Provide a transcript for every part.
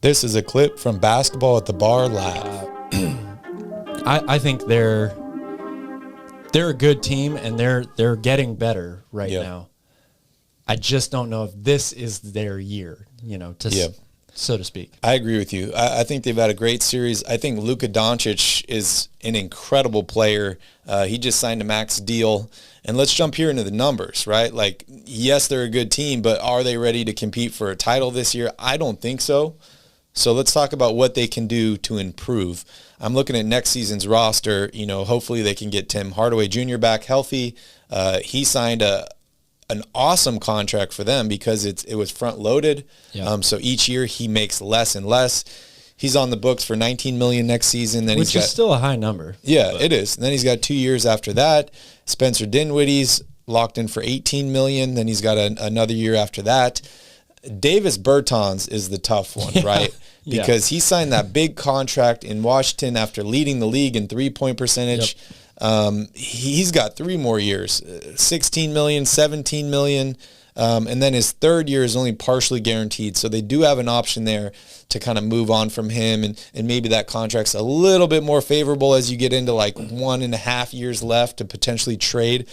This is a clip from Basketball at the Bar Live. I think they're a good team, and they're getting better right now. I just don't know if this is their year, so to speak. I agree with you. I think they've had a great series. I think Luka Doncic is an incredible player. He just signed a max deal. And let's jump here into the numbers, right? Like, yes, they're a good team, but are they ready to compete for a title this year? I don't think so. So let's talk about what they can do to improve. I'm looking at next season's roster. Hopefully they can get Tim Hardaway Jr. back healthy. He signed an awesome contract for them because it was front loaded. Yeah. So each year he makes less and less. He's on the books for $19 million next season. Then Which is still a high number. Yeah, it is. And then he's got 2 years after that. Spencer Dinwiddie's locked in for $18 million. Then he's got another year after that. Davis Bertons is the tough one, right? Because he signed that big contract in Washington after leading the league in three-point percentage. He's got 3 more years, $16 million, $17 million, and then his third year is only partially guaranteed. So they do have an option there to kind of move on from him, and maybe that contract's a little bit more favorable as you get into like 1.5 years left to potentially trade.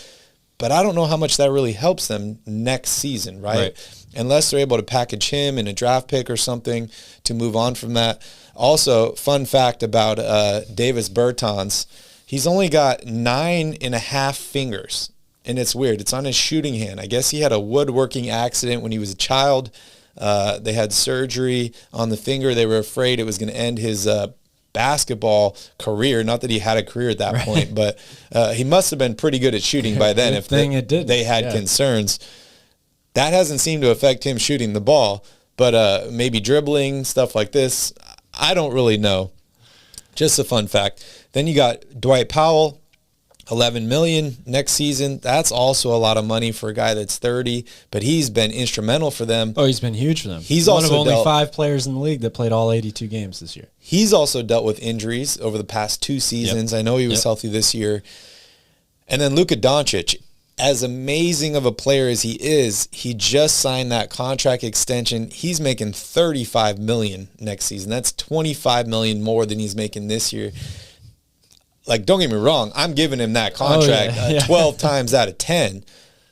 But I don't know how much that really helps them next season, right? Unless they're able to package him in a draft pick or something to move on from that. Also, fun fact about Davis Bertans, he's only got 9.5 fingers, and it's weird. It's on his shooting hand. I guess he had a woodworking accident when he was a child. They had surgery on the finger. They were afraid it was going to end his basketball career. Not that he had a career at that point, but he must have been pretty good at shooting by then if they had concerns. That hasn't seemed to affect him shooting the ball, but maybe dribbling, stuff like this. I don't really know. Just a fun fact. Then you got Dwight Powell, $11 million next season. That's also a lot of money for a guy that's 30, but he's been instrumental for them. Oh, he's been huge for them. He's one of only 5 players in the league that played all 82 games this year. He's also dealt with injuries over the past 2 seasons. I know he was healthy this year. And then Luka Doncic, as amazing of a player as he is, he just signed that contract extension. He's making $35 million next season. That's $25 million more than he's making this year. Like, don't get me wrong, I'm giving him that contract 12 times out of 10,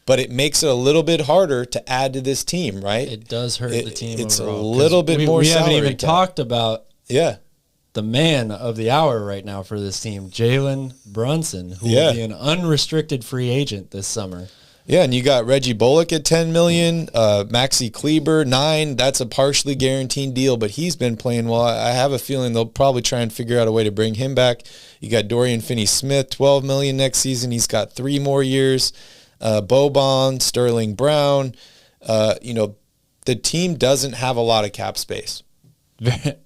but it makes it a little bit harder to add to this team, right? It does hurt the team It's overall, a little bit more we salary. We haven't even talked about the man of the hour right now for this team, Jalen Brunson, who will be an unrestricted free agent this summer. Yeah, and you got Reggie Bullock at $10 million, Maxi Kleber, $9 million. That's a partially guaranteed deal, but he's been playing well. I have a feeling they'll probably try and figure out a way to bring him back. You got Dorian Finney-Smith, $12 million next season. He's got 3 more years. Boban, Sterling Brown. The team doesn't have a lot of cap space.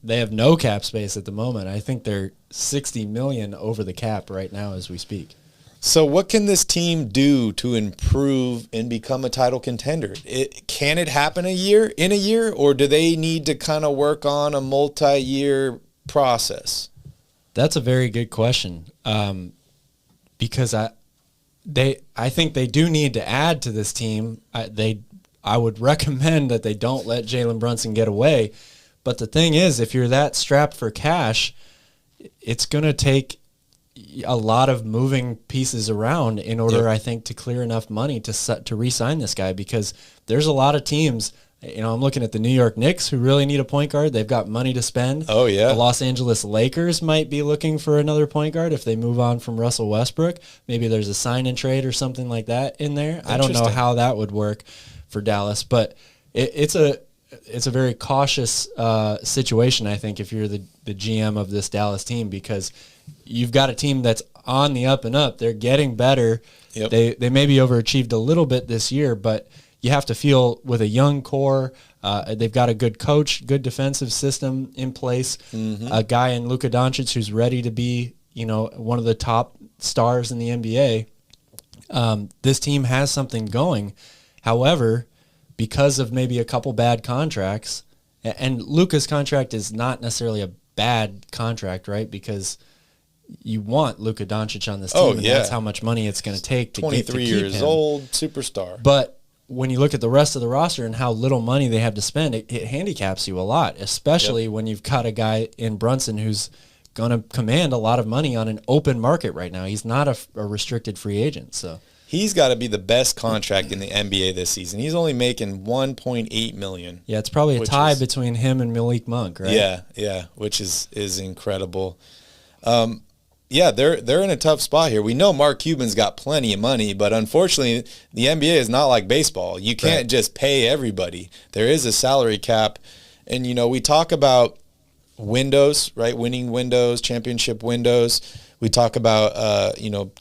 They have no cap space at the moment. I think they're $60 million over the cap right now as we speak. So what can this team do to improve and become a title contender? Can it happen in a year, or do they need to kind of work on a multi-year process? That's a very good question, because I think they do need to add to this team. I would recommend that they don't let Jalen Brunson get away. But the thing is, if you're that strapped for cash, it's going to take a lot of moving pieces around in order, I think, to clear enough money to re-sign this guy, because there's a lot of teams. I'm looking at the New York Knicks, who really need a point guard. They've got money to spend. Oh, yeah. The Los Angeles Lakers might be looking for another point guard if they move on from Russell Westbrook. Maybe there's a sign and trade or something like that in there. I don't know how that would work for Dallas, but it's a very cautious situation, I think, if you're the GM of this Dallas team, because you've got a team that's on the up and up. They're getting better. They maybe overachieved a little bit this year, but you have to feel with a young core, they've got a good coach, good defensive system in place, a guy in Luka Doncic who's ready to be, one of the top stars in the NBA. This team has something going. However, because of maybe a couple bad contracts, and Luka's contract is not necessarily a bad contract, right? Because you want Luka Doncic on this team, and that's how much money it's going to take to 23 keep years him. old, superstar. But when you look at the rest of the roster and how little money they have to spend, it handicaps you a lot, especially when you've got a guy in Brunson who's going to command a lot of money on an open market right now. He's not a restricted free agent, so he's got to be the best contract in the NBA this season. He's only making $1.8 million. Yeah, it's probably a tie between him and Malik Monk, right? Yeah, which is incredible. Yeah, they're in a tough spot here. We know Mark Cuban's got plenty of money, but unfortunately, the NBA is not like baseball. You can't just pay everybody. There is a salary cap, and we talk about windows, right? Winning windows, championship windows. We talk about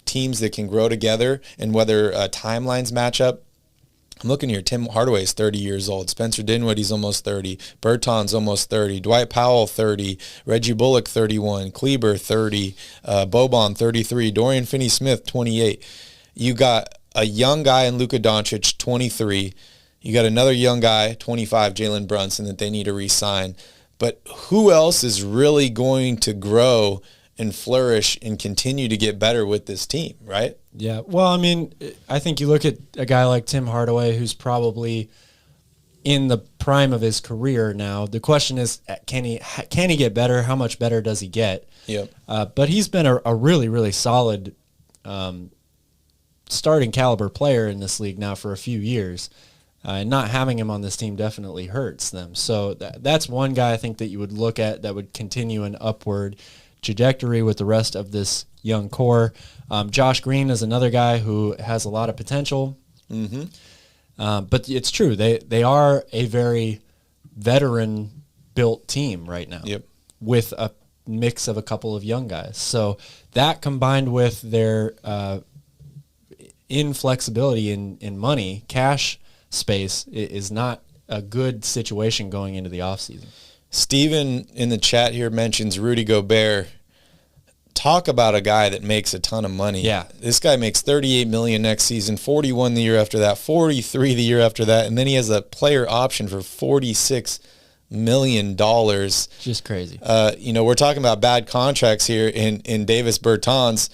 teams that can grow together and whether timelines match up. I'm looking here. Tim Hardaway is 30 years old. Spencer Dinwiddie's almost 30. Bertons almost 30. Dwight Powell 30. Reggie Bullock 31. Kleber 30. Boban 33. Dorian Finney-Smith 28. You got a young guy in Luka Doncic 23. You got another young guy 25, Jalen Brunson, that they need to re-sign. But who else is really going to grow and flourish and continue to get better with this team, right? Yeah. Well, I mean, I think you look at a guy like Tim Hardaway, who's probably in the prime of his career now. The question is, can he get better? How much better does he get? Yep. But he's been a really, really solid starting caliber player in this league now for a few years. And not having him on this team definitely hurts them. So that's one guy I think that you would look at that would continue an upward trajectory with the rest of this young core. Josh Green is another guy who has a lot of potential. Mm-hmm. But it's true. They are a very veteran-built team right now. Yep. With a mix of a couple of young guys. So that combined with their inflexibility in money, cash space, is not a good situation going into the offseason. Steven in the chat here mentions Rudy Gobert. Talk about a guy that makes a ton of money. Yeah. This guy makes $38 million next season, $41 the year after that, $43 the year after that, and then he has a player option for $46 million. Just crazy. We're talking about bad contracts here in Davis Bertans.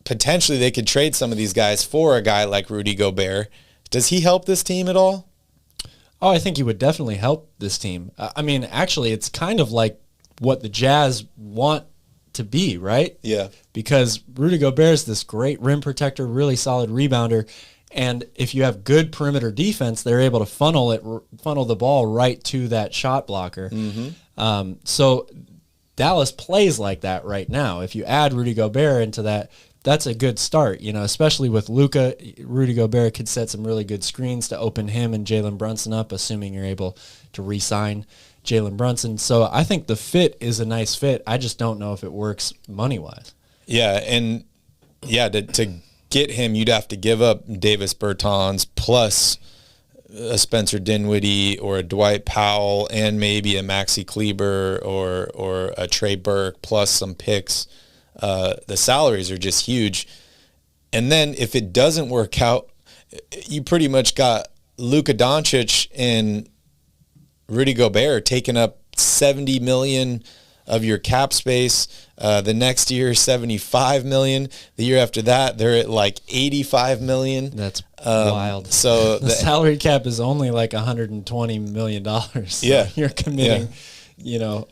Potentially they could trade some of these guys for a guy like Rudy Gobert. Does he help this team at all? Oh, I think he would definitely help this team. I mean, actually, it's kind of like what the Jazz want to be, right? Yeah. Because Rudy Gobert is this great rim protector, really solid rebounder, and if you have good perimeter defense, they're able to funnel the ball right to that shot blocker. Mm-hmm. So Dallas plays like that right now. If you add Rudy Gobert into that, that's a good start, especially with Luka. Rudy Gobert could set some really good screens to open him and Jalen Brunson up, assuming you're able to re-sign Jalen Brunson. So I think the fit is a nice fit. I just don't know if it works money-wise. Yeah, and to get him, you'd have to give up Davis Bertans plus a Spencer Dinwiddie or a Dwight Powell and maybe a Maxi Kleber or a Trey Burke plus some picks. The salaries are just huge. And then if it doesn't work out, you pretty much got Luka Doncic and Rudy Gobert taking up $70 million of your cap space. The next year, $75 million. The year after that, they're at like $85 million. That's wild. So the salary cap is only like $120 million. So yeah, you're committing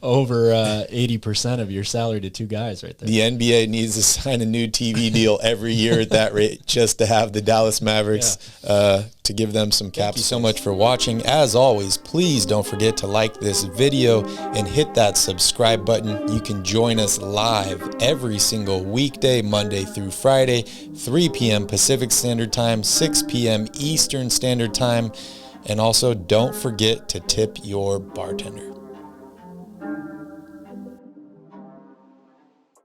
over 80% of your salary to two guys right there. The NBA needs to sign a new TV deal every year at that rate just to have the Dallas Mavericks to give them some cap. Thank you so much for watching. As always, please don't forget to like this video and hit that subscribe button. You can join us live every single weekday, Monday through Friday, 3 p.m. Pacific Standard Time, 6 p.m. Eastern Standard Time. And also, don't forget to tip your bartender.